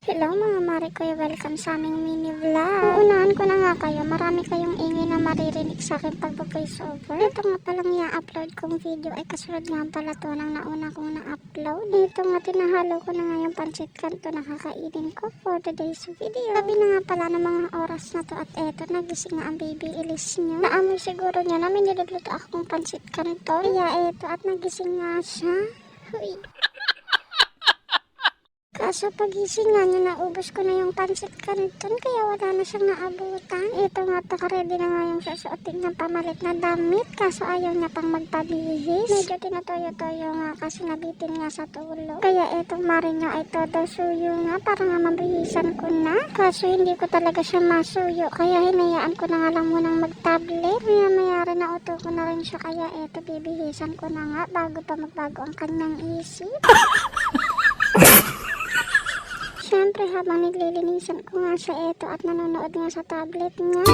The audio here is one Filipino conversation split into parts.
Hello mga mare ko, welcome sa aming mini vlog. Unahan ko na nga kayo, marami kayong ingay na maririnig sa akin pag-voice over. Ito nga palang i-upload kong video ay kasunod nga pala to ng nauna kong na-upload. Ito nga tinahalo ko na nga yung pancit canton na kakainin ko for today's video. Sabi na nga pala ng mga oras na to at eto, nagising nga ang baby Elise nyo. Naamoy siguro niya na may niluluto akong pancit canton. Kaya eto at nagising nga siya. Huy. Kaso pagising nga niya, naubos ko na yung pancit canton kaya wala na siyang naabutan. Ito nga, ready na nga yung susuotin ng pamalit na damit kaso ayaw niya pang magpabihis. Medyo tinutoyo-toyo nga kasi nabitin nga sa tulog. Kaya etong mari niya ay todo suyo nga para nga mabihisan ko na. Kaso hindi ko talaga siya masuyo kaya hinayaan ko na nga lang munang mag-tablet. Maya rin nauto ko na rin siya kaya eto bibihisan ko na nga bago pa magbago ang kanyang isip. Siyempre habang naglilinisan ko nga siya eto at nanonood nga sa tablet niya.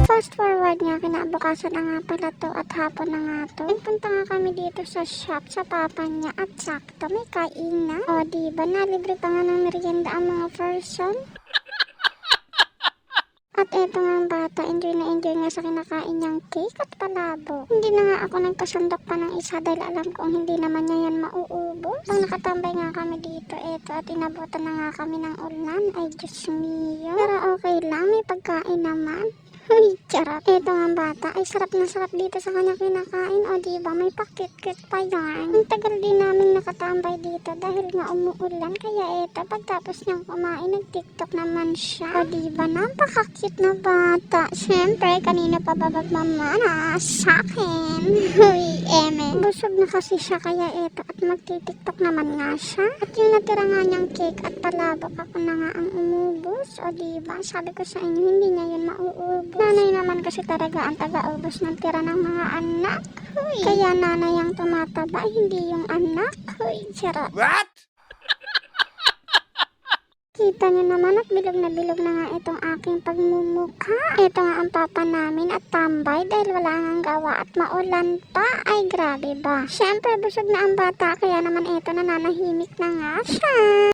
Fast forward nga, kinabukasan na nga pala to at hapon na nga to. Punta nga kami dito sa shop sa papa niya at sakto may kainan. O diba, nalibre pa nga ng merienda ang mga person. At eto nga ang bata, enjoy na enjoy nga sa kinakain niyang cake at palabo. Hindi na nga ako nagkasandok pa ng isa dahil alam kong hindi naman niya yan mauubos. Pag nakatambay nga kami dito, eto at inabutan na nga kami ng ulan. Ay Diyos mio. Pero okay lang, may pagkain naman. Uy, charot. Eto nga bata, ay sarap na sarap dito sa kanya kinakain. O diba, may pakit-kit pa yan. Ang tagal din namin nakatambay dito dahil nga umuulan. Kaya eto, pagtapos niyang kumain, nag-tiktok naman siya. O diba, napaka-cute na bata. Siyempre, kanina pa babagmamana sa akin. Uy, eme. Busog na kasi siya, kaya eto, at magti-tiktok naman nga siya. At yung natira nga niyang cake at palabok, ako na nga ang umubos. O diba, sabi ko sa inyo, hindi niya yun mauubos. Nanay naman kasi talaga ang taga-ubos ng tira ng mga anak. Huy. Kaya nanay ang tumataba, hindi yung anak. Huy, charot. What? Kita nyo naman at bilog na nga itong aking pagmumukha. Ito nga ang papa namin at tambay dahil wala ngang gawa at maulan pa. Ay grabe ba. Siyempre busog na ang bata kaya naman ito nananahimik na nga siya.